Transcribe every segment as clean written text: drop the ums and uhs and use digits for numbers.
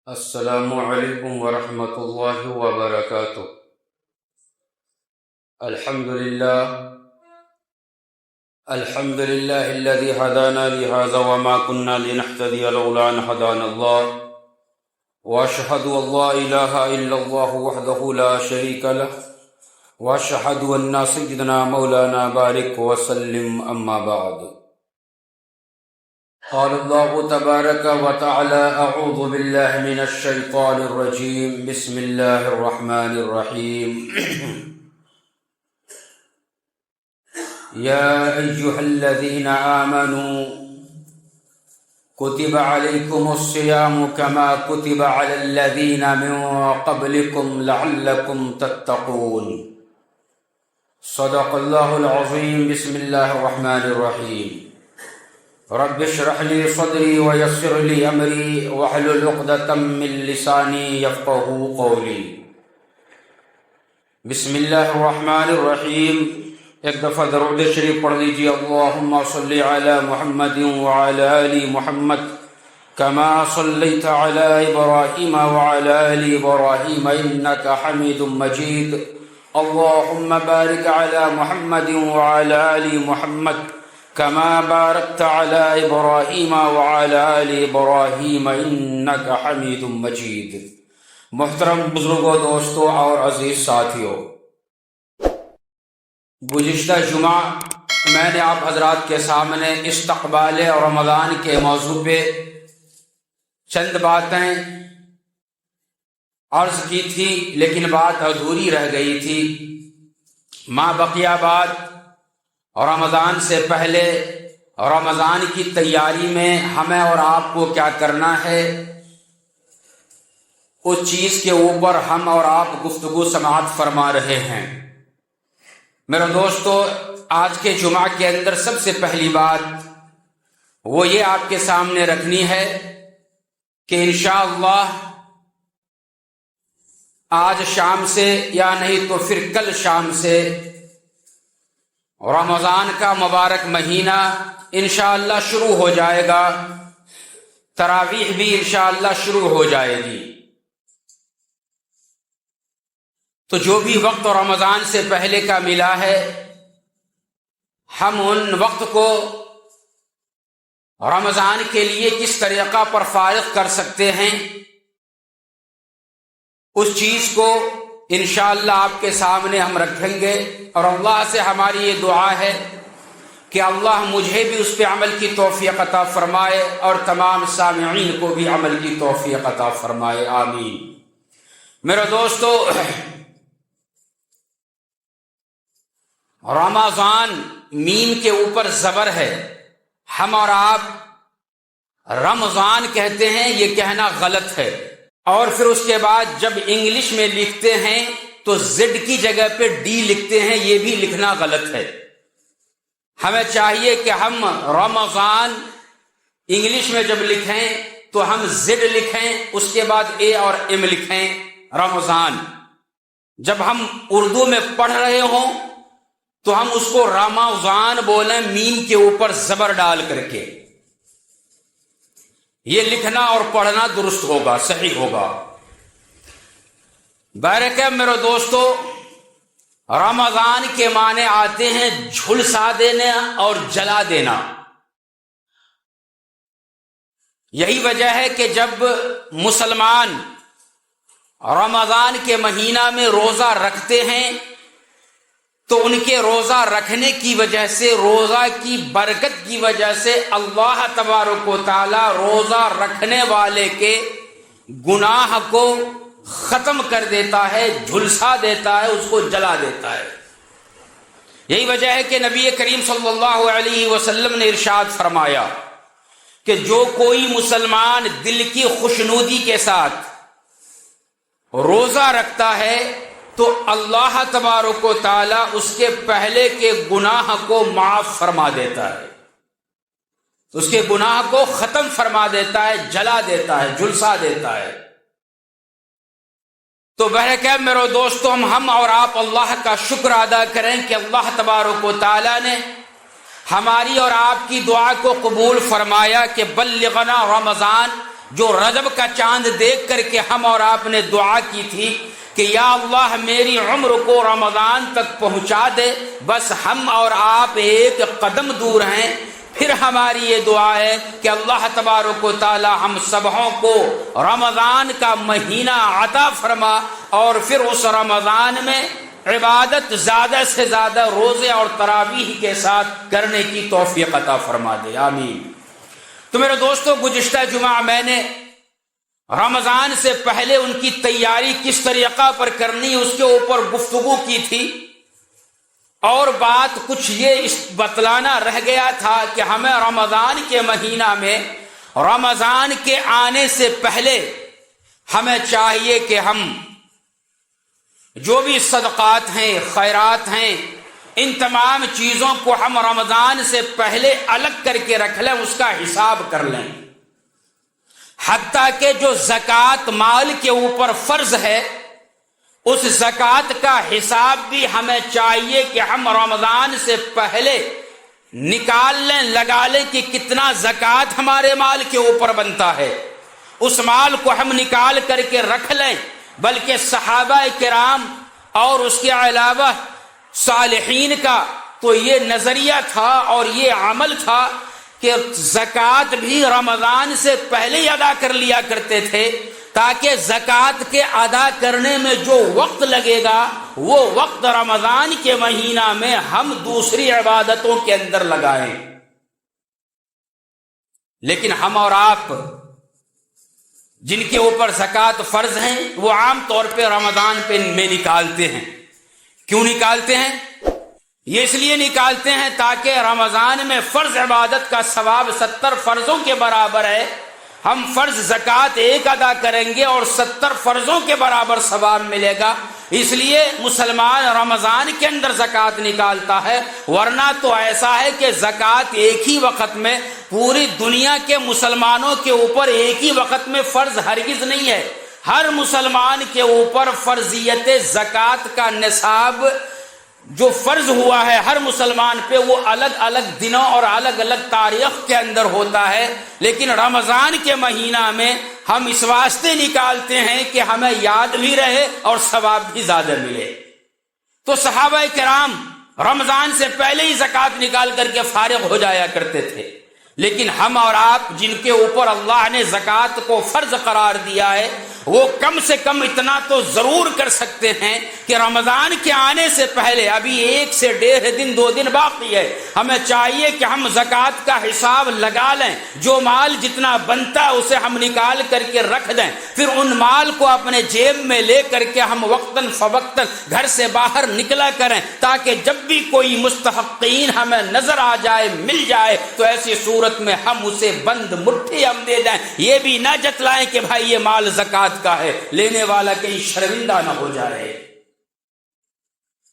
السلام علیکم ورحمۃ اللہ وبرکاتہ۔ الحمد للہ الذي هدانا لهذا وما كنا لنهتدي لولا أن هدانا الله، وأشهد أن لا إله إلا الله وحده لا شريك له، وأشهد أن سيدنا مولانا بارك وسلم أما بعد۔ قال الله تبارك وتعالى: أعوذ بالله من الشيطان الرجيم، بسم الله الرحمن الرحيم۔ يا أيها الذين آمنوا كتب عليكم الصيام كما كتب على الذين من قبلكم لعلكم تتقون۔ صدق الله العظيم۔ بسم الله الرحمن الرحيم۔ رب اشرح لي صدري ويسر لي أمري واحلل عقدة من لساني يفقهوا قولي۔ بسم الله الرحمن الرحيم۔ ایک دفعہ درود شریف پڑھ لیجیے۔ اللهم صل على محمد وعلى آل محمد كما صليت على إبراهيم وعلى آل إبراهيم إنك حميد مجيد۔ اللهم بارك على محمد وعلى آل محمد كما باركت على إبراهيم وعلى آل إبراهيم إنك حميد مجيد۔ محترم بزرگوں، دوستوں اور عزیز ساتھیوں، گزشتہ جمعہ میں نے آپ حضرات کے سامنے استقبال رمضان کے موضوع پہ چند باتیں عرض کی تھی، لیکن بات ادھوری رہ گئی تھی۔ ما بقیہ بات رمضان سے پہلے رمضان کی تیاری میں ہمیں اور آپ کو کیا کرنا ہے، اس چیز کے اوپر ہم اور آپ گفتگو سماعت فرما رہے ہیں۔ میرے دوستو، آج کے جمعہ کے اندر سب سے پہلی بات وہ یہ آپ کے سامنے رکھنی ہے کہ انشاءاللہ آج شام سے یا نہیں تو پھر کل شام سے رمضان کا مبارک مہینہ انشاءاللہ شروع ہو جائے گا، تراویح بھی انشاءاللہ شروع ہو جائے گی۔ تو جو بھی وقت رمضان سے پہلے کا ملا ہے، ہم ان وقت کو رمضان کے لیے کس طریقہ پر فارغ کر سکتے ہیں، اس چیز کو انشاءاللہ آپ کے سامنے ہم رکھیں گے، اور اللہ سے ہماری یہ دعا ہے کہ اللہ مجھے بھی اس پہ عمل کی توفیق عطا فرمائے اور تمام سامعین کو بھی عمل کی توفیق عطا فرمائے، آمین۔ میرے دوستو، رمضان میم کے اوپر زبر ہے، ہم اور آپ رمضان کہتے ہیں، یہ کہنا غلط ہے۔ اور پھر اس کے بعد جب انگلش میں لکھتے ہیں تو زد کی جگہ پہ ڈی لکھتے ہیں، یہ بھی لکھنا غلط ہے۔ ہمیں چاہیے کہ ہم رمضان انگلش میں جب لکھیں تو ہم زد لکھیں، اس کے بعد اے اور ایم لکھیں، رمضان۔ جب ہم اردو میں پڑھ رہے ہوں تو ہم اس کو رمضان بولیں، میم کے اوپر زبر ڈال کر کے۔ یہ لکھنا اور پڑھنا درست ہوگا، صحیح ہوگا۔ بہرکیف میرے دوستو، رمضان کے معنی آتے ہیں جھلسا دینا اور جلا دینا۔ یہی وجہ ہے کہ جب مسلمان رمضان کے مہینہ میں روزہ رکھتے ہیں تو ان کے روزہ رکھنے کی وجہ سے، روزہ کی برکت کی وجہ سے اللہ تبارک و تعالی روزہ رکھنے والے کے گناہ کو ختم کر دیتا ہے، جھلسا دیتا ہے، اس کو جلا دیتا ہے۔ یہی وجہ ہے کہ نبی کریم صلی اللہ علیہ وسلم نے ارشاد فرمایا کہ جو کوئی مسلمان دل کی خوشنودی کے ساتھ روزہ رکھتا ہے تو اللہ تبارک و تعالی اس کے پہلے کے گناہ کو معاف فرما دیتا ہے، اس کے گناہ کو ختم فرما دیتا ہے، جلا دیتا ہے، جھلسا دیتا ہے۔ تو بہرکیف میرے دوستو، ہم اور آپ اللہ کا شکر ادا کریں کہ اللہ تبارک و تعالی نے ہماری اور آپ کی دعا کو قبول فرمایا کہ بلغنا رمضان، جو رجب کا چاند دیکھ کر کے ہم اور آپ نے دعا کی تھی کہ یا اللہ میری عمر کو رمضان تک پہنچا دے، بس ہم اور آپ ایک قدم دور ہیں۔ پھر ہماری یہ دعا ہے کہ اللہ تبارک و تعالی ہم سبوں کو رمضان کا مہینہ عطا فرما، اور پھر اس رمضان میں عبادت زیادہ سے زیادہ روزے اور تراویح کے ساتھ کرنے کی توفیق عطا فرما دے، آمین۔ تو میرے دوستو، گزشتہ جمعہ میں نے رمضان سے پہلے ان کی تیاری کس طریقہ پر کرنی اس کے اوپر گفتگو کی تھی، اور بات کچھ یہ بتلانا رہ گیا تھا کہ ہمیں رمضان کے مہینہ میں رمضان کے آنے سے پہلے ہمیں چاہیے کہ ہم جو بھی صدقات ہیں، خیرات ہیں، ان تمام چیزوں کو ہم رمضان سے پہلے الگ کر کے رکھ لیں، اس کا حساب کر لیں۔ حتیٰ کہ جو زکوٰۃ مال کے اوپر فرض ہے، اس زکوٰۃ کا حساب بھی ہمیں چاہیے کہ ہم رمضان سے پہلے نکال لیں، لگا لیں کہ کتنا زکوٰۃ ہمارے مال کے اوپر بنتا ہے، اس مال کو ہم نکال کر کے رکھ لیں۔ بلکہ صحابہ کرام اور اس کے علاوہ صالحین کا تو یہ نظریہ تھا اور یہ عمل تھا کہ زکوٰۃ بھی رمضان سے پہلے ہی ادا کر لیا کرتے تھے، تاکہ زکوٰۃ کے ادا کرنے میں جو وقت لگے گا وہ وقت رمضان کے مہینہ میں ہم دوسری عبادتوں کے اندر لگائیں۔ لیکن ہم اور آپ جن کے اوپر زکوٰۃ فرض ہیں، وہ عام طور پہ رمضان میں نکالتے ہیں۔ کیوں نکالتے ہیں؟ یہ اس لیے نکالتے ہیں تاکہ رمضان میں فرض عبادت کا ثواب 70 فرضوں کے برابر ہے، ہم فرض زکوٰۃ ایک ادا کریں گے اور 70 فرضوں کے برابر ثواب ملے گا۔ اس لیے مسلمان رمضان کے اندر زکوٰۃ نکالتا ہے، ورنہ تو ایسا ہے کہ زکوٰۃ ایک ہی وقت میں پوری دنیا کے مسلمانوں کے اوپر ایک ہی وقت میں فرض ہرگز نہیں ہے۔ ہر مسلمان کے اوپر فرضیت زکوٰۃ کا نصاب جو فرض ہوا ہے ہر مسلمان پہ، وہ الگ الگ دنوں اور الگ الگ تاریخ کے اندر ہوتا ہے، لیکن رمضان کے مہینہ میں ہم اس واسطے نکالتے ہیں کہ ہمیں یاد بھی رہے اور ثواب بھی زیادہ ملے۔ تو صحابہ کرام رمضان سے پہلے ہی زکوٰۃ نکال کر کے فارغ ہو جایا کرتے تھے، لیکن ہم اور آپ جن کے اوپر اللہ نے زکوٰۃ کو فرض قرار دیا ہے، وہ کم سے کم اتنا تو ضرور کر سکتے ہیں کہ رمضان کے آنے سے پہلے، ابھی 1 سے 1.5 دن 2 دن باقی ہے، ہمیں چاہیے کہ ہم زکوٰۃ کا حساب لگا لیں، جو مال جتنا بنتا ہے اسے ہم نکال کر کے رکھ دیں، پھر ان مال کو اپنے جیب میں لے کر کے ہم وقتاً فوقتاً گھر سے باہر نکلا کریں، تاکہ جب بھی کوئی مستحقین ہمیں نظر آ جائے، مل جائے، تو ایسی صورت میں ہم اسے بند مٹھی ہم دے دیں، یہ بھی نہ جتلائیں کہ بھائی یہ مال زکوٰۃ کا ہے، لینے والا کہیں شرمندہ نہ ہو جائے۔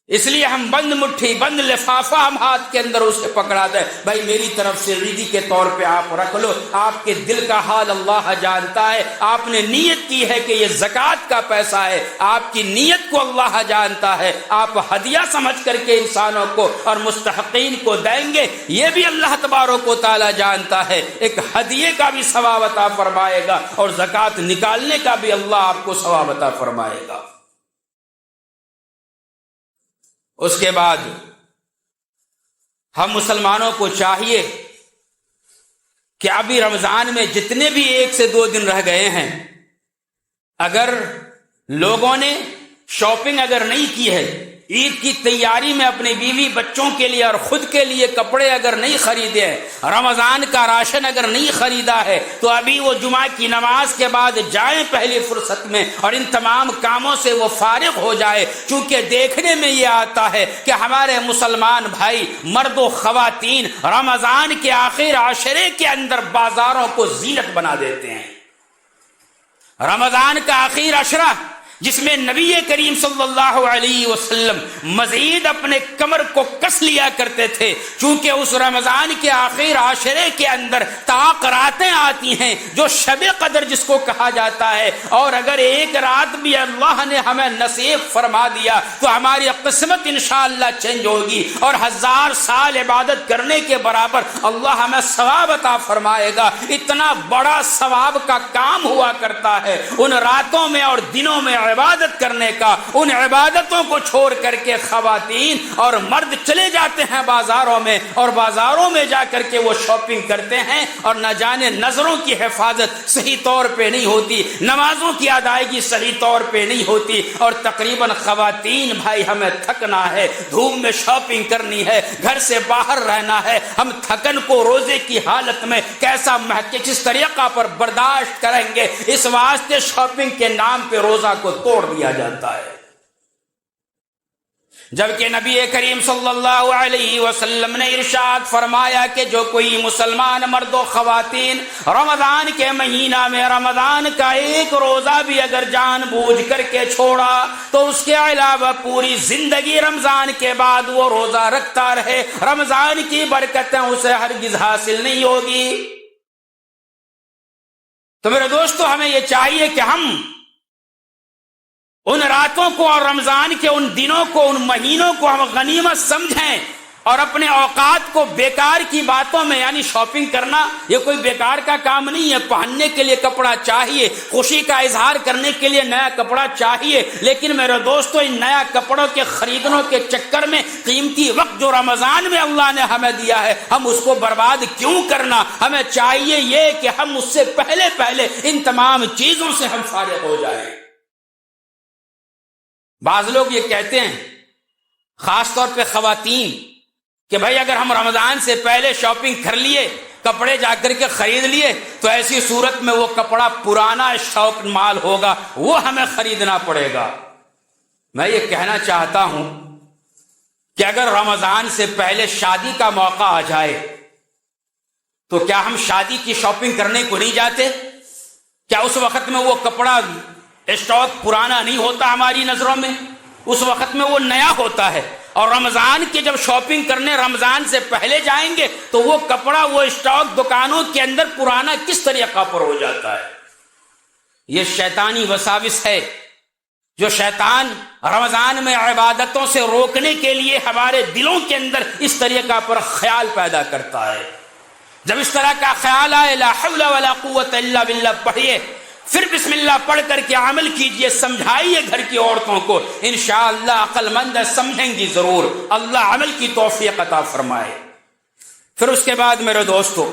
اس لیے ہم بند مٹھی، بند لفافہ ہم ہاتھ کے اندر اسے پکڑا دیں، بھائی میری طرف سے عیدی کے طور پہ آپ رکھ لو، آپ کے دل کا حال اللہ جانتا ہے، آپ نے نیت کی ہے کہ یہ زکوٰۃ کا پیسہ ہے، آپ کی نیت کو اللہ جانتا ہے، آپ ہدیہ سمجھ کر کے انسانوں کو اور مستحقین کو دیں گے، یہ بھی اللہ تبارک و تعالی جانتا ہے، ایک ہدیے کا بھی ثواب عطا فرمائے گا اور زکوٰۃ نکالنے کا بھی اللہ آپ کو ثواب عطا فرمائے گا۔ اس کے بعد ہم مسلمانوں کو چاہیے کہ ابھی رمضان میں جتنے بھی 1 سے 2 دن رہ گئے ہیں، اگر لوگوں نے شاپنگ اگر نہیں کی ہے، عید کی تیاری میں اپنی بیوی بچوں کے لیے اور خود کے لیے کپڑے اگر نہیں خریدے ہیں، رمضان کا راشن اگر نہیں خریدا ہے، تو ابھی وہ جمعہ کی نماز کے بعد جائیں پہلی فرصت میں اور ان تمام کاموں سے وہ فارغ ہو جائے، چونکہ دیکھنے میں یہ آتا ہے کہ ہمارے مسلمان بھائی مرد و خواتین رمضان کے آخر عشرے کے اندر بازاروں کو زینت بنا دیتے ہیں۔ رمضان کا آخر عشرہ جس میں نبی کریم صلی اللہ علیہ وسلم مزید اپنے کمر کو کس لیا کرتے تھے، چونکہ اس رمضان کے آخر عاشرے کے اندر طاق راتیں آتی ہیں جو شب قدر جس کو کہا جاتا ہے، اور اگر ایک رات بھی اللہ نے ہمیں نصیب فرما دیا تو ہماری قسمت انشاءاللہ چینج ہوگی، اور 1000 سال عبادت کرنے کے برابر اللہ ہمیں ثواب عطا فرمائے گا۔ اتنا بڑا ثواب کا کام ہوا کرتا ہے ان راتوں میں اور دنوں میں عبادت کرنے کا۔ ان عبادتوں کو چھوڑ کر کے خواتین اور مرد چلے جاتے ہیں بازاروں میں، اور بازاروں میں جا کر کے وہ شاپنگ کرتے ہیں، اور نہ جانے نظروں کی حفاظت صحیح طور پہ نہیں ہوتی، نمازوں کی ادائیگی صحیح طور پہ نہیں ہوتی، اور تقریباً خواتین بھائی ہمیں تھکنا ہے، دھوپ میں شاپنگ کرنی ہے، گھر سے باہر رہنا ہے، ہم تھکن کو روزے کی حالت میں کیسا کس طریقہ پر برداشت کریں گے، اس واسطے شاپنگ کے نام پہ روزہ کو توڑ دیا جاتا ہے۔ جبکہ نبی کریم صلی اللہ علیہ وسلم نے ارشاد فرمایا کہ جو کوئی مسلمان مرد و خواتین رمضان کے مہینہ میں رمضان کا ایک روزہ بھی اگر جان بوجھ کر کے چھوڑا تو اس کے علاوہ پوری زندگی رمضان کے بعد وہ روزہ رکھتا رہے، رمضان کی برکتیں اسے ہرگز حاصل نہیں ہوگی۔ تو میرے دوستو، ہمیں یہ چاہیے کہ ہم ان راتوں کو اور رمضان کے ان دنوں کو، ان مہینوں کو ہم غنیمت سمجھیں، اور اپنے اوقات کو بیکار کی باتوں میں، یعنی شاپنگ کرنا یہ کوئی بیکار کا کام نہیں ہے۔ پہننے کے لیے کپڑا چاہیے، خوشی کا اظہار کرنے کے لیے نیا کپڑا چاہیے، لیکن میرے دوستو ان نیا کپڑوں کے خریدنے کے چکر میں قیمتی وقت جو رمضان میں اللہ نے ہمیں دیا ہے ہم اس کو برباد کیوں کرنا؟ ہمیں چاہیے یہ کہ ہم اس سے پہلے ان تمام چیزوں سے ہم فارغ ہو جائیں۔ بعض لوگ یہ کہتے ہیں، خاص طور پہ خواتین، کہ بھائی اگر ہم رمضان سے پہلے شاپنگ کر لیے، کپڑے جا کر کے خرید لیے، تو ایسی صورت میں وہ کپڑا پرانا اسٹاک مال ہوگا، وہ ہمیں خریدنا پڑے گا۔ میں یہ کہنا چاہتا ہوں کہ اگر رمضان سے پہلے شادی کا موقع آ جائے تو کیا ہم شادی کی شاپنگ کرنے کو نہیں جاتے؟ کیا اس وقت میں وہ کپڑا اسٹاک پرانا نہیں ہوتا ہماری نظروں میں؟ اس وقت میں وہ نیا ہوتا ہے، اور رمضان کی جب شاپنگ کرنے رمضان سے پہلے جائیں گے تو وہ کپڑا، وہ اسٹاک دکانوں کے اندر پرانا کس طریقہ پر ہو جاتا ہے۔ یہ شیطانی وساوس ہے جو شیطان رمضان میں عبادتوں سے روکنے کے لیے ہمارے دلوں کے اندر اس طریقہ پر خیال پیدا کرتا ہے۔ جب اس طرح کا خیال آئے، لا حول ولا قوت الا باللہ پڑھیے، پھر بسم اللہ پڑھ کر کے عمل کیجئے، سمجھائیے گھر کی عورتوں کو، انشاءاللہ عقل مند سمجھیں گی ضرور، اللہ عمل کی توفیق عطا فرمائے۔ پھر اس کے بعد میرے دوستو،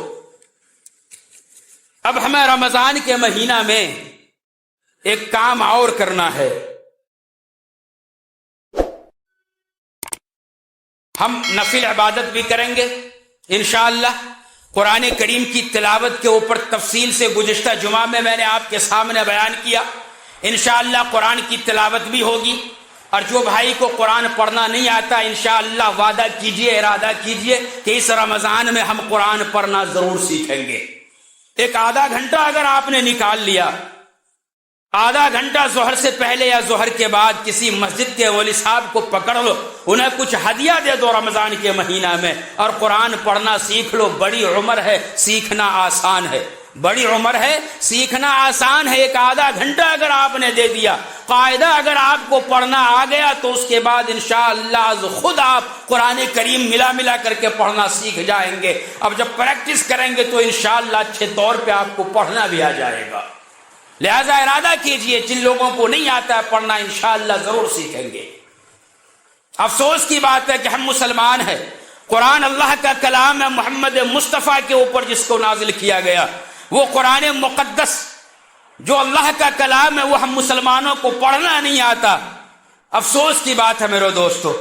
اب ہمیں رمضان کے مہینہ میں ایک کام اور کرنا ہے۔ ہم نفل عبادت بھی کریں گے انشاءاللہ۔ قرآن کریم کی تلاوت کے اوپر تفصیل سے گزشتہ جمعہ میں نے آپ کے سامنے بیان کیا، انشاءاللہ قرآن کی تلاوت بھی ہوگی، اور جو بھائی کو قرآن پڑھنا نہیں آتا انشاءاللہ وعدہ کیجئے، ارادہ کیجئے کہ اس رمضان میں ہم قرآن پڑھنا ضرور سیکھیں گے۔ ایک آدھا گھنٹہ اگر آپ نے نکال لیا، آدھا گھنٹہ ظہر سے پہلے یا ظہر کے بعد کسی مسجد کے ولی صاحب کو پکڑ لو، انہیں کچھ ہدیہ دے دو رمضان کے مہینہ میں، اور قرآن پڑھنا سیکھ لو۔ بڑی عمر ہے، سیکھنا آسان ہے، بڑی عمر ہے، سیکھنا آسان ہے۔ ایک آدھا گھنٹہ اگر آپ نے دے دیا، قاعدہ اگر آپ کو پڑھنا آ گیا تو اس کے بعد انشاءاللہ خود آپ قرآن کریم ملا کر کے پڑھنا سیکھ جائیں گے۔ اب جب پریکٹس کریں گے تو انشاءاللہ اچھے طور پہ آپ کو پڑھنا بھی آ جائے گا۔ لہذا ارادہ کیجئے، جن لوگوں کو نہیں آتا ہے پڑھنا انشاءاللہ ضرور سیکھیں گے۔ افسوس کی بات ہے کہ ہم مسلمان ہیں، قرآن اللہ کا کلام ہے، محمد مصطفیٰ کے اوپر جس کو نازل کیا گیا، وہ قرآن مقدس جو اللہ کا کلام ہے، وہ ہم مسلمانوں کو پڑھنا نہیں آتا۔ افسوس کی بات ہے میرے دوستو،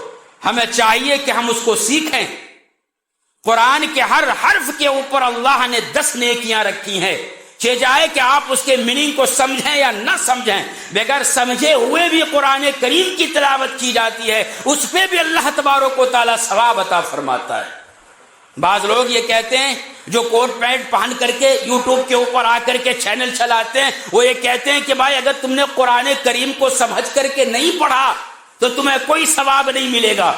ہمیں چاہیے کہ ہم اس کو سیکھیں۔ قرآن کے ہر حرف کے اوپر اللہ نے 10 نیکیاں رکھی ہیں، چاہے کہ آپ اس کے میننگ کو سمجھیں یا نہ سمجھیں، بغیر سمجھے ہوئے بھی قرآن کریم کی تلاوت کی جاتی ہے، اس پہ بھی اللہ تبارک و تعالیٰ ثواب عطا فرماتا ہے۔ بعض لوگ یہ کہتے ہیں جو کوٹ پینٹ پہن کر کے یوٹیوب کے اوپر آ کر کے چینل چلاتے ہیں، وہ یہ کہتے ہیں کہ بھائی اگر تم نے قرآن کریم کو سمجھ کر کے نہیں پڑھا تو تمہیں کوئی ثواب نہیں ملے گا۔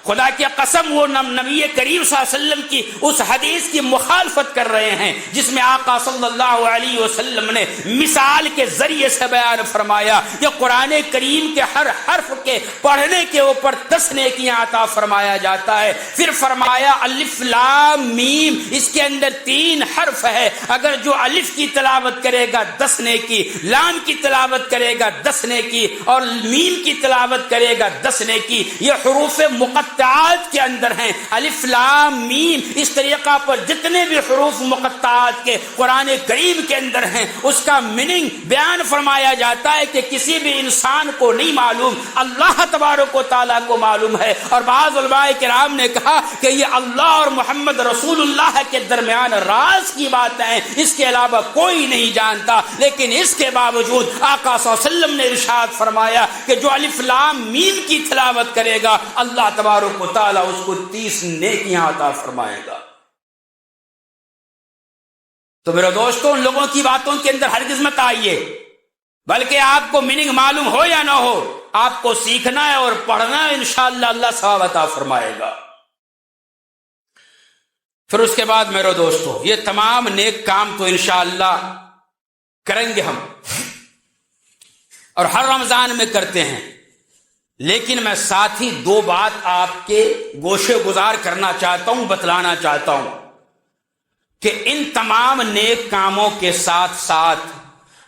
خدا کی قسم وہ نبی کریم صلی اللہ علیہ وسلم کی اس حدیث کی مخالفت کر رہے ہیں جس میں آقا صلی اللہ علیہ وسلم نے مثال کے ذریعے سے بیان فرمایا کہ قرآن کریم کے ہر حرف کے پڑھنے کے اوپر 10 نیکیاں عطا فرمایا جاتا ہے۔ پھر فرمایا الف لام میم، اس کے اندر 3 حرف ہے، اگر جو الف کی تلاوت کرے گا 10 نیکی، لام کی تلاوت کرے گا 10 نیکی، اور میم کی تلاوت کرے گا 10 نیکی۔ یہ حروف مقطعات کے اندر ہیں، الف لام میم، اس طریقہ پر جتنے بھی حروف مقطعات کے قرآن کریم کے اندر ہیں اس کا میننگ بیان فرمایا جاتا ہے کہ کسی بھی انسان کو نہیں معلوم، اللہ تبارک و تعالیٰ کو معلوم ہے۔ اور بعض علماء کرام نے کہا کہ یہ اللہ اور محمد رسول اللہ کے درمیان راز کی بات ہے، اس کے علاوہ کوئی نہیں جانتا، لیکن اس کے باوجود آقا صلی اللہ علیہ وسلم نے ارشاد فرمایا کہ جو الف لام میم کی تلاوت کرے گا اللہ تبارک و تعالیٰ اس کو 30 نیکیاں عطا فرمائے گا۔ تو میرے دوستوں، ان لوگوں کی باتوں کے اندر ہرگز مت آئیے، بلکہ آپ کو میننگ معلوم ہو یا نہ ہو، آپ کو سیکھنا ہے اور پڑھنا ہے، انشاءاللہ اللہ ثواب عطا فرمائے گا۔ پھر اس کے بعد میرے دوستوں، یہ تمام نیک کام تو انشاءاللہ کریں گے ہم، اور ہر رمضان میں کرتے ہیں، لیکن میں ساتھ ہی 2 بات آپ کے گوشے گزار کرنا چاہتا ہوں، بتلانا چاہتا ہوں کہ ان تمام نیک کاموں کے ساتھ ساتھ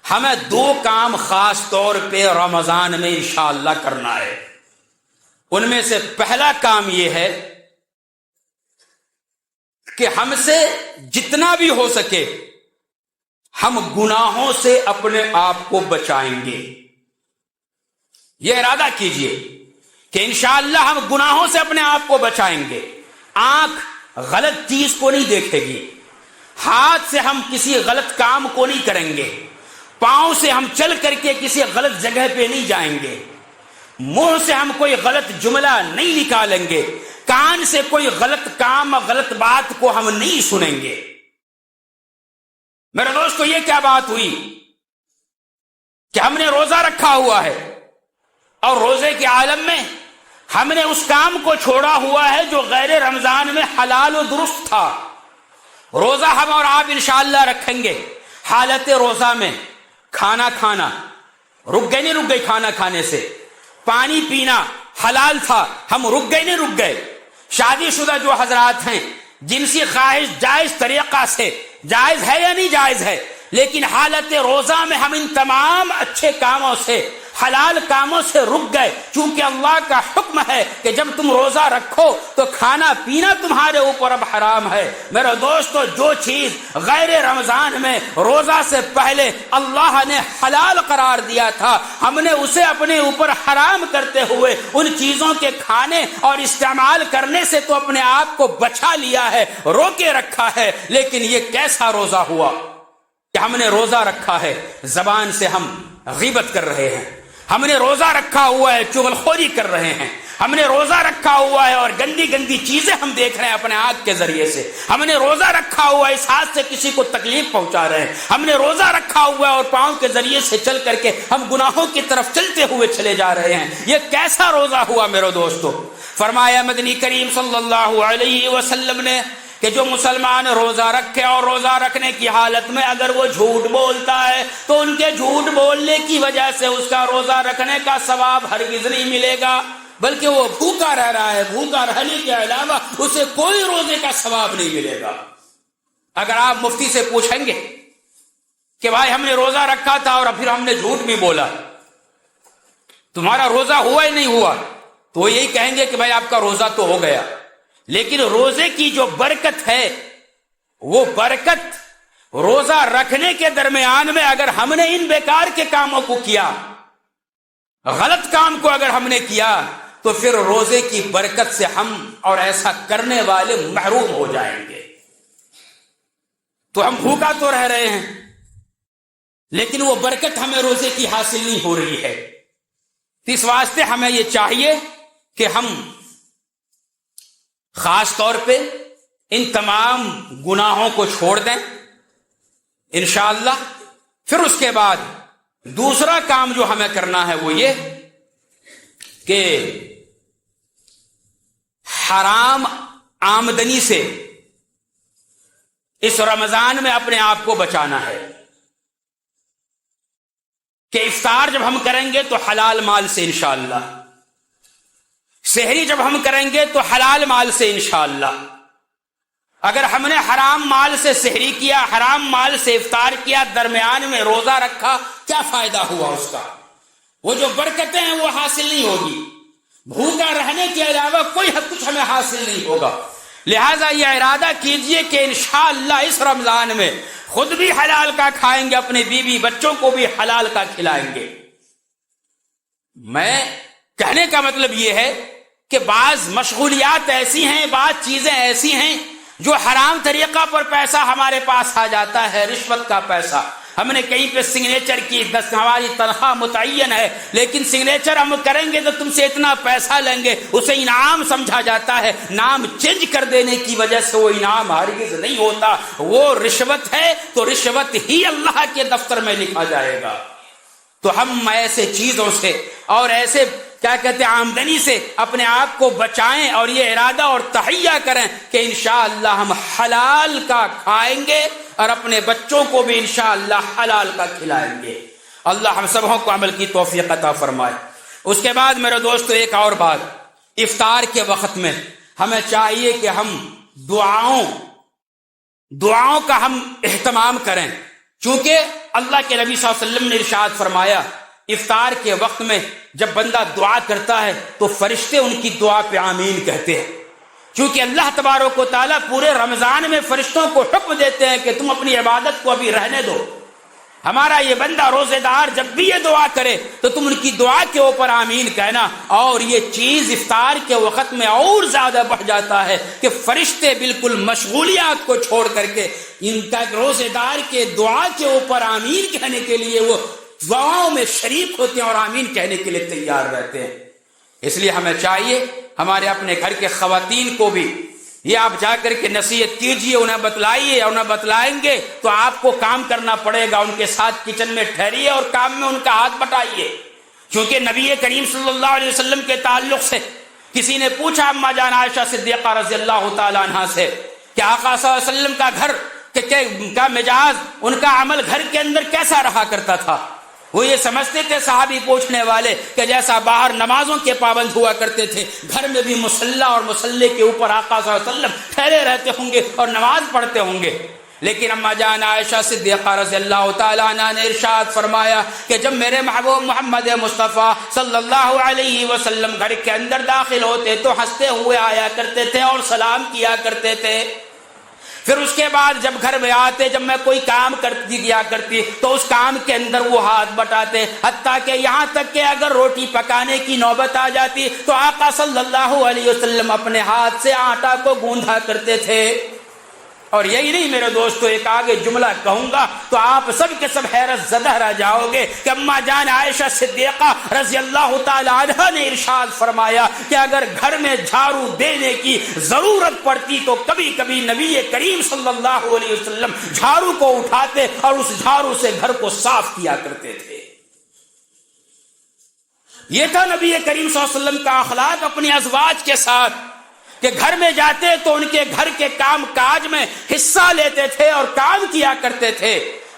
ہمیں 2 کام خاص طور پہ رمضان میں انشاءاللہ کرنا ہے۔ ان میں سے پہلا کام یہ ہے کہ ہم سے جتنا بھی ہو سکے ہم گناہوں سے اپنے آپ کو بچائیں گے۔ یہ ارادہ کیجئے کہ انشاءاللہ ہم گناہوں سے اپنے آپ کو بچائیں گے۔ آنکھ غلط چیز کو نہیں دیکھے گی، ہاتھ سے ہم کسی غلط کام کو نہیں کریں گے، پاؤں سے ہم چل کر کے کسی غلط جگہ پہ نہیں جائیں گے، منہ سے ہم کوئی غلط جملہ نہیں نکالیں گے، کان سے کوئی غلط کام غلط بات کو ہم نہیں سنیں گے۔ میرے دوستو، یہ کیا بات ہوئی کہ ہم نے روزہ رکھا ہوا ہے اور روزے کے عالم میں ہم نے اس کام کو چھوڑا ہوا ہے جو غیر رمضان میں حلال و درست تھا۔ روزہ ہم اور آپ انشاءاللہ رکھیں گے، حالت روزہ میں کھانا کھانا رک گئے نہیں رک گئے، کھانا کھانے سے پانی پینا حلال تھا، ہم رک گئے نہیں رک گئے۔ شادی شدہ جو حضرات ہیں، جنسی خواہش جائز طریقہ سے جائز ہے یا نہیں جائز ہے، لیکن حالت روزہ میں ہم ان تمام اچھے کاموں سے حلال کاموں سے رک گئے، چونکہ اللہ کا حکم ہے کہ جب تم روزہ رکھو تو کھانا پینا تمہارے اوپر اب حرام ہے۔ میرے دوستو، جو چیز غیر رمضان میں روزہ سے پہلے اللہ نے حلال قرار دیا تھا، ہم نے اسے اپنے اوپر حرام کرتے ہوئے ان چیزوں کے کھانے اور استعمال کرنے سے تو اپنے آپ کو بچا لیا ہے، روکے رکھا ہے۔ لیکن یہ کیسا روزہ ہوا کہ ہم نے روزہ رکھا ہے، زبان سے ہم غیبت کر رہے ہیں، ہم نے روزہ رکھا ہوا ہے چغل خوری کر رہے ہیں، ہم نے روزہ رکھا ہوا ہے اور گندی گندی چیزیں ہم دیکھ رہے ہیں اپنے آنکھ کے ذریعے سے، ہم نے روزہ رکھا ہوا ہے اس ہاتھ سے کسی کو تکلیف پہنچا رہے ہیں، ہم نے روزہ رکھا ہوا ہے اور پاؤں کے ذریعے سے چل کر کے ہم گناہوں کی طرف چلتے ہوئے چلے جا رہے ہیں۔ یہ کیسا روزہ ہوا میرے دوستو؟ فرمایا مدنی کریم صلی اللہ علیہ وسلم نے کہ جو مسلمان روزہ رکھے اور روزہ رکھنے کی حالت میں اگر وہ جھوٹ بولتا ہے تو ان کے جھوٹ بولنے کی وجہ سے اس کا روزہ رکھنے کا ثواب ہرگز نہیں ملے گا، بلکہ وہ بھوکا رہ رہا ہے، بھوکا رہنے کے علاوہ اسے کوئی روزے کا ثواب نہیں ملے گا۔ اگر آپ مفتی سے پوچھیں گے کہ بھائی ہم نے روزہ رکھا تھا اور پھر ہم نے جھوٹ بھی بولا، تمہارا روزہ ہوا ہی نہیں ہوا، تو وہ یہی کہیں گے کہ بھائی آپ کا روزہ تو ہو گیا، لیکن روزے کی جو برکت ہے وہ برکت روزہ رکھنے کے درمیان میں اگر ہم نے ان بیکار کے کاموں کو کیا، غلط کام کو اگر ہم نے کیا، تو پھر روزے کی برکت سے ہم اور ایسا کرنے والے محروم ہو جائیں گے۔ تو ہم بھوکا تو رہ رہے ہیں، لیکن وہ برکت ہمیں روزے کی حاصل نہیں ہو رہی ہے۔ اس واسطے ہمیں یہ چاہیے کہ ہم خاص طور پہ ان تمام گناہوں کو چھوڑ دیں انشاءاللہ. پھر اس کے بعد دوسرا کام جو ہمیں کرنا ہے وہ یہ کہ حرام آمدنی سے اس رمضان میں اپنے آپ کو بچانا ہے کہ افطار جب ہم کریں گے تو حلال مال سے انشاءاللہ، سحری جب ہم کریں گے تو حلال مال سے انشاءاللہ. اگر ہم نے حرام مال سے سحری کیا، حرام مال سے افطار کیا، درمیان میں روزہ رکھا، کیا فائدہ ہوا اس کا؟ وہ جو برکتیں ہیں وہ حاصل نہیں ہوگی. بھوکا رہنے کے علاوہ کوئی کچھ ہمیں حاصل نہیں ہوگا. لہذا یہ ارادہ کیجئے کہ انشاءاللہ اس رمضان میں خود بھی حلال کا کھائیں گے، اپنے بیوی بچوں کو بھی حلال کا کھلائیں گے. میں کہنے کا مطلب یہ ہے کہ بعض مشغولیات ایسی ہیں، بعض چیزیں ایسی ہیں جو حرام طریقہ پر پیسہ ہمارے پاس آ جاتا ہے، رشوت کا پیسہ. ہم نے کہیں پہ سگنیچر کی، ہماری تنخواہ متعین ہے لیکن سگنیچر ہم کریں گے تو تم سے اتنا پیسہ لیں گے، اسے انعام سمجھا جاتا ہے. نام چینج کر دینے کی وجہ سے وہ انعام ہرگز نہیں ہوتا، وہ رشوت ہے تو رشوت ہی اللہ کے دفتر میں لکھا جائے گا. تو ہم ایسے چیزوں سے اور ایسے کیا کہتے ہیں آمدنی سے اپنے آپ کو بچائیں اور یہ ارادہ اور تہیہ کریں کہ انشاءاللہ ہم حلال کا کھائیں گے اور اپنے بچوں کو بھی انشاءاللہ حلال کا کھلائیں گے. اللہ ہم سبوں کو عمل کی توفیق عطا فرمائے. اس کے بعد میرے دوستو ایک اور بات، افطار کے وقت میں ہمیں چاہیے کہ ہم دعاؤں کا ہم اہتمام کریں، چونکہ اللہ کے نبی صلی اللہ علیہ وسلم نے ارشاد فرمایا افطار کے وقت میں جب بندہ دعا کرتا ہے تو فرشتے ان کی دعا پہ آمین کہتے ہیں. چونکہ اللہ تبارک و تعالیٰ پورے رمضان میں فرشتوں کو حکم دیتے ہیں کہ تم اپنی عبادت کو ابھی رہنے دو، ہمارا یہ بندہ روزے دار جب بھی یہ دعا کرے تو تم ان کی دعا کے اوپر آمین کہنا. اور یہ چیز افطار کے وقت میں اور زیادہ بڑھ جاتا ہے کہ فرشتے بالکل مشغولیات کو چھوڑ کر کے ان کا روزے دار کے دعا کے اوپر آمین کہنے کے لیے وہ دعاؤں میں شریک ہوتے ہیں اور آمین کہنے کے لیے تیار رہتے ہیں. اس لیے ہمیں چاہیے ہمارے اپنے گھر کے خواتین کو بھی یہ آپ جا کر کے نصیحت کیجئے، انہیں بتلائیے، اور انہیں بتلائیں گے تو آپ کو کام کرنا پڑے گا. ان کے ساتھ کچن میں ٹھہریے اور کام میں ان کا ہاتھ بٹائیے. کیونکہ نبی کریم صلی اللہ علیہ وسلم کے تعلق سے کسی نے پوچھا اما جان عائشہ صدیقہ رضی اللہ تعالیٰ عنہ سے کہ آقا صلی اللہ علیہ وسلم کا گھر کا مزاج، ان کا عمل گھر کے اندر کیسا رہا کرتا تھا؟ وہ یہ سمجھتے تھے صحابی پوچھنے والے کہ جیسا باہر نمازوں کے پابند ہوا کرتے تھے گھر میں بھی مصلی اور مصلی کے اوپر آقا صلی اللہ علیہ وسلم ٹھہرے رہتے ہوں گے اور نماز پڑھتے ہوں گے. لیکن اما جان عائشہ صدیقہ رضی اللہ تعالیٰ عنہ نے ارشاد فرمایا کہ جب میرے محبوب محمد مصطفیٰ صلی اللہ علیہ وسلم گھر کے اندر داخل ہوتے تو ہنستے ہوئے آیا کرتے تھے اور سلام کیا کرتے تھے. پھر اس کے بعد جب گھر میں آتے، جب میں کوئی کام کیا کرتی تو اس کام کے اندر وہ ہاتھ بٹاتے، حتیٰ کہ یہاں تک کہ اگر روٹی پکانے کی نوبت آ جاتی تو آقا صلی اللہ علیہ وسلم اپنے ہاتھ سے آٹا کو گوندھا کرتے تھے. اور یہی نہیں میرے دوستو، ایک آگے جملہ کہوں گا تو آپ سب کے سب حیرت زدہ رہ جاؤ گے کہ اما جان عائشہ صدیقہ رضی اللہ تعالی عنہا نے ارشاد فرمایا کہ اگر گھر میں جھاڑو دینے کی ضرورت پڑتی تو کبھی کبھی نبی کریم صلی اللہ علیہ وسلم جھاڑو کو اٹھاتے اور اس جھاڑو سے گھر کو صاف کیا کرتے تھے. یہ تھا نبی کریم صلی اللہ علیہ وسلم کا اخلاق اپنی ازواج کے ساتھ کہ گھر میں جاتے تو ان کے گھر کے کام کاج میں حصہ لیتے تھے اور کام کیا کرتے تھے.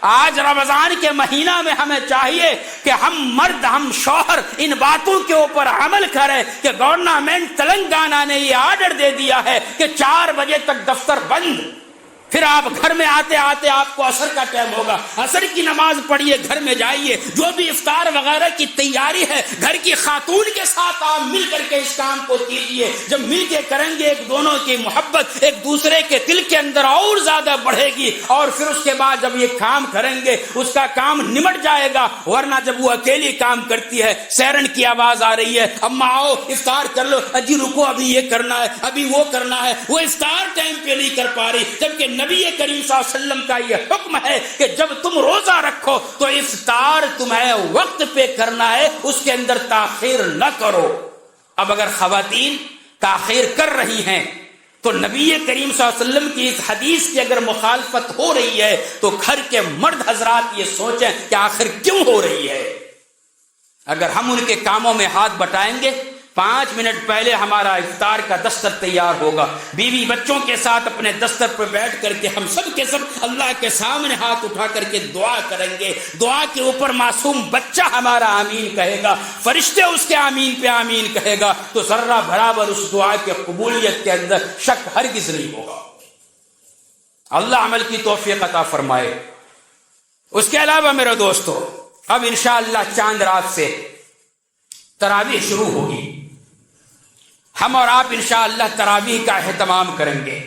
آج رمضان کے مہینہ میں ہمیں چاہیے کہ ہم مرد، ہم شوہر ان باتوں کے اوپر عمل کریں کہ گورنمنٹ تلنگانہ نے یہ آرڈر دے دیا ہے کہ 4 بجے تک دفتر بند. پھر آپ گھر میں آتے آتے آپ کو عصر کا ٹائم ہوگا، عصر کی نماز پڑھیے، گھر میں جائیے، جو بھی افطار وغیرہ کی تیاری ہے گھر کی خاتون کے ساتھ آپ مل کر کے اس کام کو کیجیے. جب مل کے کریں گے ایک دونوں کی محبت ایک دوسرے کے دل کے اندر اور زیادہ بڑھے گی، اور پھر اس کے بعد جب یہ کام کریں گے اس کا کام نمٹ جائے گا. ورنہ جب وہ اکیلی کام کرتی ہے، سیرن کی آواز آ رہی ہے، اما آؤ افطار کر لو، اجی رکو ابھی یہ کرنا ہے، ابھی وہ کرنا ہے، وہ افطار ٹائم پہ نہیں کر پا رہی. جبکہ نبی کریم صلی اللہ علیہ وسلم کا یہ حکم ہے کہ جب تم روزہ رکھو تو افطار تمہیں وقت پہ کرنا ہے، اس کے اندر تاخیر نہ کرو. اب اگر خواتین تاخیر کر رہی ہیں تو نبی کریم صلی اللہ علیہ وسلم کی اس حدیث کی اگر مخالفت ہو رہی ہے تو گھر کے مرد حضرات یہ سوچیں کہ آخر کیوں ہو رہی ہے۔ اگر ہم ان کے کاموں میں ہاتھ بٹائیں گے، 5 منٹ پہلے ہمارا افطار کا دستر تیار ہوگا، بیوی بچوں کے ساتھ اپنے دستر پر بیٹھ کر کے ہم سب کے سب اللہ کے سامنے ہاتھ اٹھا کر کے دعا کریں گے، دعا کے اوپر معصوم بچہ ہمارا آمین کہے گا، فرشتے اس کے آمین پہ آمین کہے گا، تو ذرہ برابر اس دعا کے قبولیت کے اندر شک ہرگز نہیں ہوگا۔ اللہ عمل کی توفیق عطا فرمائے۔ اس کے علاوہ میرے دوستو، اب انشاءاللہ چاند رات سے تراویح شروع ہوگی، ہم اور آپ انشاءاللہ تراویح کا اہتمام کریں گے۔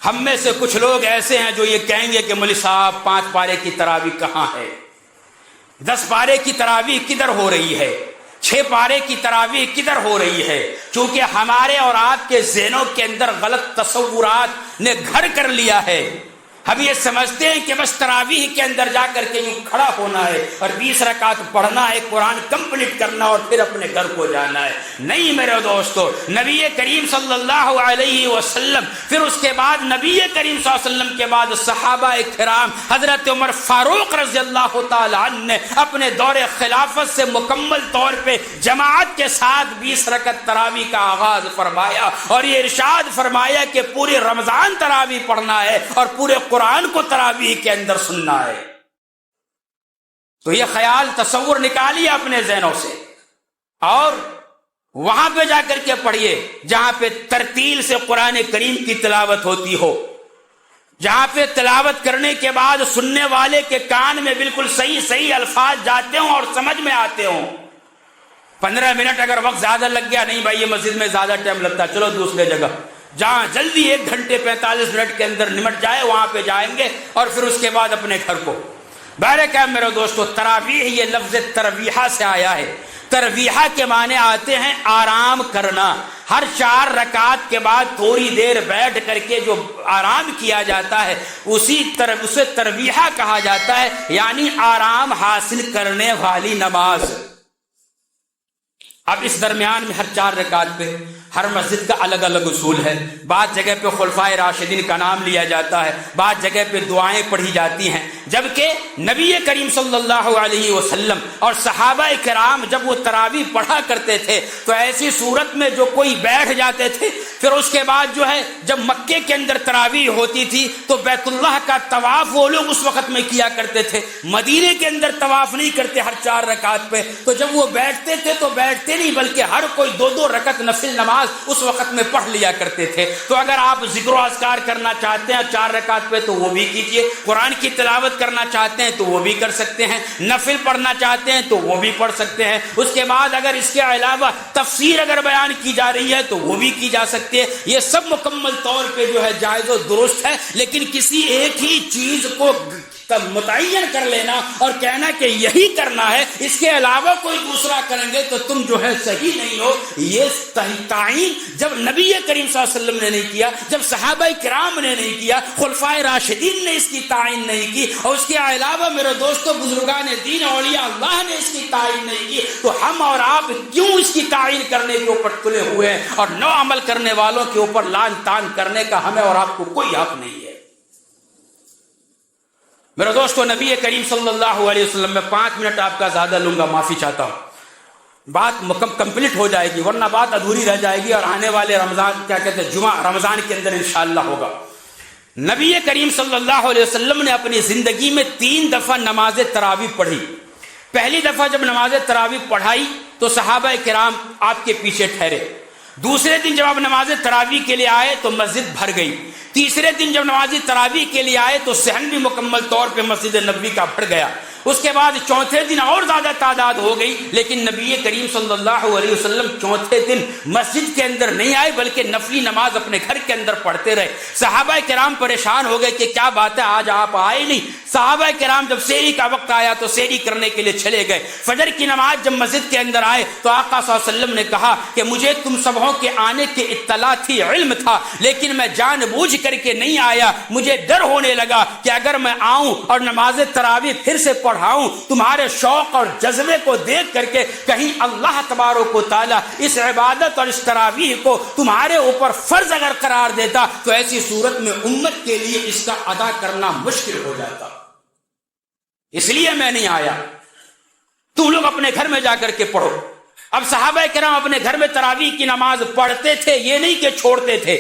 ہم میں سے کچھ لوگ ایسے ہیں جو یہ کہیں گے کہ مولوی صاحب 5 پارے کی تراویح کہاں ہے، 10 پارے کی تراویح کدھر ہو رہی ہے، 6 پارے کی تراویح کدھر ہو رہی ہے؟ چونکہ ہمارے اور آپ کے ذہنوں کے اندر غلط تصورات نے گھر کر لیا ہے۔ ہم یہ سمجھتے ہیں کہ بس تراویح کے اندر جا کر کے یوں کھڑا ہونا ہے اور 20 رکعت پڑھنا ہے، قرآن کمپلیٹ کرنا اور پھر اپنے گھر کو جانا ہے۔ نہیں میرے دوستو، نبی کریم صلی اللہ علیہ وسلم، پھر اس کے بعد نبی کریم صلی اللہ علیہ وسلم کے بعد صحابہ کرام، حضرت عمر فاروق رضی اللہ تعالی عنہ نے اپنے دور خلافت سے مکمل طور پہ جماعت کے ساتھ 20 رکعت تراویح کا آغاز فرمایا اور یہ ارشاد فرمایا کہ پورے رمضان تراویح پڑھنا ہے اور پورے قرآن کو تراویح کے اندر سننا ہے۔ تو یہ خیال تصور نکالیے اپنے ذہنوں سے اور وہاں پہ جا کر کے پڑھیے جہاں پہ ترتیل سے قرآن کریم کی تلاوت ہوتی ہو، جہاں پہ تلاوت کرنے کے بعد سننے والے کے کان میں بالکل صحیح الفاظ جاتے ہوں اور سمجھ میں آتے ہوں۔ 15 منٹ اگر وقت زیادہ لگ گیا، نہیں بھائی یہ مسجد میں زیادہ ٹائم لگتا، چلو دوسرے جگہ، جہاں جلدی 1 گھنٹے 45 منٹ کے اندر نمٹ جائے وہاں پہ جائیں گے اور پھر اس کے بعد اپنے گھر کو۔ بہرکیف میرے دوستو، تراویح یہ لفظ ترویحہ سے آیا ہے۔ ترویحہ کے معنی آتے ہیں آرام کرنا، ہر 4 رکعت کے بعد تھوڑی دیر بیٹھ کر کے جو آرام کیا جاتا ہے اسے ترویحہ کہا جاتا ہے، یعنی آرام حاصل کرنے والی نماز۔ اب اس درمیان میں ہر 4 رکعت پہ ہر مسجد کا الگ الگ اصول ہے، بعض جگہ پہ خلفائے راشدین کا نام لیا جاتا ہے، بعض جگہ پہ دعائیں پڑھی جاتی ہیں، جبکہ نبی کریم صلی اللہ علیہ وسلم اور صحابہ کرام جب وہ تراویح پڑھا کرتے تھے تو ایسی صورت میں جو کوئی بیٹھ جاتے تھے، پھر اس کے بعد جو ہے جب مکے کے اندر تراویح ہوتی تھی تو بیت اللہ کا طواف وہ لوگ اس وقت میں کیا کرتے تھے، مدینے کے اندر طواف نہیں کرتے ہر 4 رکعت پہ، تو جب وہ بیٹھتے تھے تو بیٹھتے نہیں بلکہ ہر کوئی 2 رکعت نفل نماز اس وقت میں پڑھ لیا کرتے تھے۔ تو اگر آپ ذکر و اذکار کرنا چاہتے ہیں 4 رکعت پہ تو وہ بھی کیجئے، قرآن کی تلاوت کرنا چاہتے ہیں تو وہ بھی کر سکتے ہیں، نفل پڑھنا چاہتے ہیں تو وہ بھی پڑھ سکتے ہیں، اس کے بعد اگر اس کے علاوہ تفسیر اگر بیان کی جا رہی ہے تو وہ بھی کی جا سکتی ہے۔ یہ سب مکمل طور پہ جو ہے جائز و درست ہے، لیکن کسی ایک ہی چیز کو متعین کر لینا اور کہنا کہ یہی کرنا ہے، اس کے علاوہ کوئی دوسرا کریں گے تو تم جو ہے صحیح نہیں ہو، یہ تعین جب نبی کریم صلی اللہ علیہ وسلم نے نہیں کیا، جب صحابہ کرام نے نہیں کیا، خلفائے راشدین نے اس کی تعین نہیں کی، اور اس کے علاوہ میرے دوستو بزرگان دین اولیاء اللہ نے اس کی تعین نہیں کی، تو ہم اور آپ کیوں اس کی تعین کرنے کے اوپر تلے ہوئے ہیں اور نو عمل کرنے والوں کے اوپر لان تان کرنے کا ہمیں اور آپ کو کوئی حق نہیں ہے۔ میرے دوستو، نبی کریم صلی اللہ علیہ وسلم میں 5 منٹ آپ کا زیادہ لوں گا، معافی چاہتا ہوں، بات کمپلیٹ ہو جائے گی ورنہ بات ادھوری رہ جائے گی اور آنے والے رمضان جمعہ رمضان کے اندر انشاءاللہ ہوگا۔ نبی کریم صلی اللہ علیہ وسلم نے اپنی زندگی میں 3 دفعہ نماز تراویح پڑھی۔ پہلی دفعہ جب نماز تراویح پڑھائی تو صحابہ کرام آپ کے پیچھے ٹھہرے، دوسرے دن جب آپ نماز تراویح کے لیے آئے تو مسجد بھر گئی، تیسرے دن جب نماز تراویح کے لیے آئے تو صحن بھی مکمل طور پہ مسجد نبوی کا بھر گیا، اس کے بعد چوتھے دن اور زیادہ تعداد ہو گئی، لیکن نبی کریم صلی اللہ علیہ وسلم چوتھے دن مسجد کے اندر نہیں آئے بلکہ نفلی نماز اپنے گھر کے اندر پڑھتے رہے۔ صحابہ کرام پریشان ہو گئے کہ کیا بات ہے آج آپ آئے نہیں۔ صحابہ کرام جب سحری کا وقت آیا تو سحری کرنے کے لیے چلے گئے، فجر کی نماز جب مسجد کے اندر آئے تو آقا صلی اللہ علیہ وسلم نے کہا کہ مجھے تم سب لوگوں کے آنے کی اطلاع تھی، علم تھا، لیکن میں جان بوجھ کر کے نہیں آیا۔ مجھے ڈر ہونے لگا کہ اگر میں آؤں اور نماز تراویح پھر سے پڑھاؤں تمہارے شوق اور جذبے کو دیکھ کر کے کہیں اللہ تبارک و تعالیٰ اس عبادت اور اس تراویح کو تمہارے اوپر فرض اگر قرار دیتا تو ایسی صورت میں امت کے لیے اس کا ادا کرنا مشکل ہو جاتا، اس لیے میں نہیں آیا۔ تم لوگ اپنے گھر میں جا کر کے پڑھو۔ اب صحابہ کرام اپنے گھر میں تراویح کی نماز پڑھتے تھے، یہ نہیں کہ چھوڑتے تھے۔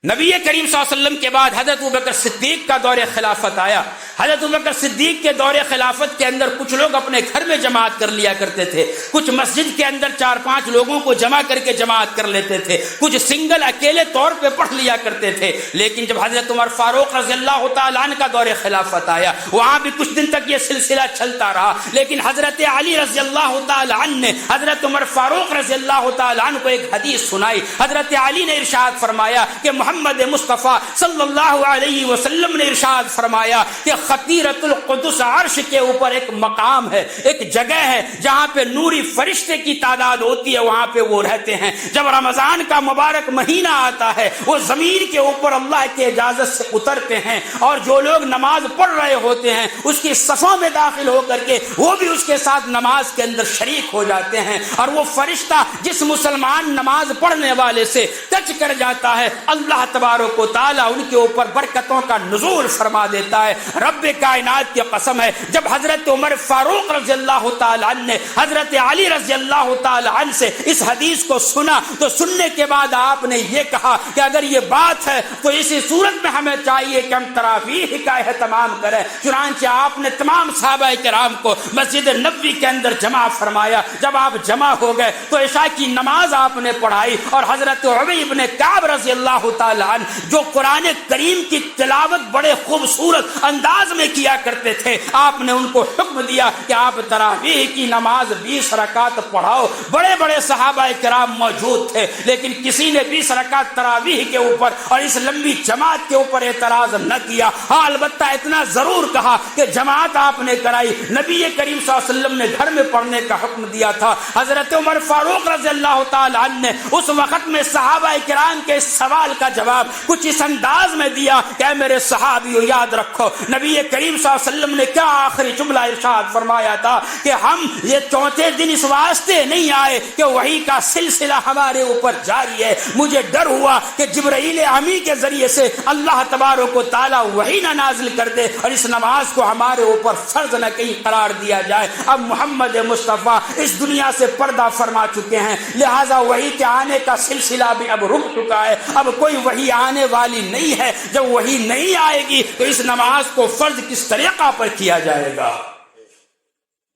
نبی کریم صلی اللہ علیہ وسلم کے بعد حضرت ابوبکر صدیق کا دور خلافت آیا۔ حضرت ابوبکر صدیق کے دور خلافت کے اندر کچھ لوگ اپنے گھر میں جماعت کر لیا کرتے تھے، کچھ مسجد کے اندر 4-5 لوگوں کو جمع کر کے جماعت کر لیتے تھے، کچھ سنگل اکیلے طور پہ پڑھ لیا کرتے تھے۔ لیکن جب حضرت عمر فاروق رضی اللہ تعالیٰ عنہ کا دور خلافت آیا، وہاں بھی کچھ دن تک یہ سلسلہ چلتا رہا، لیکن حضرت علی رضی اللہ تعالیٰ عنہ نے حضرت عمر فاروق رضی اللہ تعالیٰ عنہ کو ایک حدیث سنائی۔ حضرت علی نے ارشاد فرمایا کہ محمد مصطفیٰ صلی اللہ علیہ وسلم نے ارشاد فرمایا کہ خطیرۃ القدس عرش کے اوپر ایک مقام ہے، ایک جگہ ہے جہاں پہ نوری فرشتے کی تعداد ہوتی ہے، وہاں پہ وہ رہتے ہیں۔ جب رمضان کا مبارک مہینہ آتا ہے وہ زمین کے اوپر اللہ کی اجازت سے اترتے ہیں، اور جو لوگ نماز پڑھ رہے ہوتے ہیں اس کی صفوں میں داخل ہو کر کے وہ بھی اس کے ساتھ نماز کے اندر شریک ہو جاتے ہیں، اور وہ فرشتہ جس مسلمان نماز پڑھنے والے سے ٹچ کر جاتا ہے اللہ تبارک و تعالیٰ ان کے اوپر برکتوں کا نزول فرما دیتا ہے۔ رب کائنات کی قسم ہے، جب حضرت عمر فاروق رضی اللہ تعالیٰ عنہ نے حضرت علی رضی اللہ تعالیٰ عنہ سے اس حدیث کو سنا تو سننے کے بعد آپ نے یہ کہا کہ اگر یہ بات ہے تو اسی صورت میں ہمیں چاہیے کہ ہم تراویح کا اہتمام کریں۔ چنانچہ آپ نے تمام صحابہ کرام کو مسجد نبوی کے اندر جمع فرمایا۔ جب آپ جمع ہو گئے تو عشاء کی نماز آپ نے پڑھائی، اور حضرت عبی بن کعب رضی اللہ تعالیٰ عنہ جو قرآن کریم کی تلاوت بڑے خوبصورت انداز میں کیا کرتے تھے، آپ نے ان کو حکم دیا کہ آپ تراویح کی نماز 20 رکعت پڑھاؤ۔ بڑے بڑے صحابہ کرام موجود تھے، لیکن کسی نے 20 رکعت تراویح کے اوپر اور اس لمبی جماعت کے اوپر اعتراض نہ کیا۔ ہاں البتہ اتنا ضرور کہا کہ جماعت آپ نے کرائی، نبی کریم صلی اللہ علیہ وسلم نے گھر میں پڑھنے کا حکم دیا تھا۔ حضرت عمر فاروق رضی اللہ تعالیٰ عنہ نے اس وقت میں صحابہ کرام کے اس سوال کا جواب کچھ اس انداز میں دیا کہ اے میرے صحابیو یاد رکھو نبی کریم صلی اللہ علیہ وسلم نے کیا آخری جملہ ارشاد فرمایا تھا کہ ہم یہ چوتھے دن اس واسطے نہیں آئے کہ وحی کا سلسلہ ہمارے اوپر جاری ہے، مجھے ڈر ہوا کہ جبرائیل امی کے ذریعے سے اللہ تبارک و تعالیٰ وحی نہ نازل کر دے اور اس نماز کو ہمارے اوپر فرض نہ کہیں قرار دیا جائے۔ اب محمد مصطفیٰ اس دنیا سے پردہ فرما چکے ہیں، لہٰذا وحی کے آنے کا سلسلہ بھی اب رک چکا ہے، اب کوئی وحی آنے والی نہیں ہے۔ جب وحی نہیں آئے گی تو اس نماز کو فرض کس طریقہ پر کیا جائے گا؟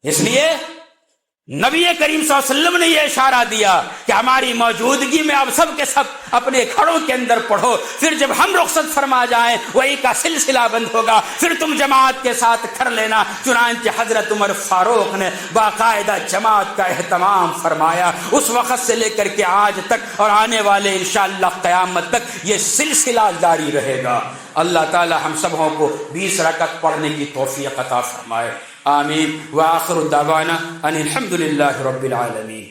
اس لیے نبی کریم صلی اللہ علیہ وسلم نے یہ اشارہ دیا کہ ہماری موجودگی میں اب سب کے سب اپنے گھروں کے اندر پڑھو، پھر جب ہم رخصت فرما جائیں وہی کا سلسلہ بند ہوگا، پھر تم جماعت کے ساتھ کر لینا۔ چنانچہ حضرت عمر فاروق نے باقاعدہ جماعت کا اہتمام فرمایا۔ اس وقت سے لے کر کے آج تک اور آنے والے انشاءاللہ قیامت تک یہ سلسلہ جاری رہے گا۔ اللہ تعالی ہم سبوں کو 20 رکعت پڑھنے کی توفیق عطا فرمائے، آمین۔ وآخر دعوانا ان الحمد للہ رب العالمین۔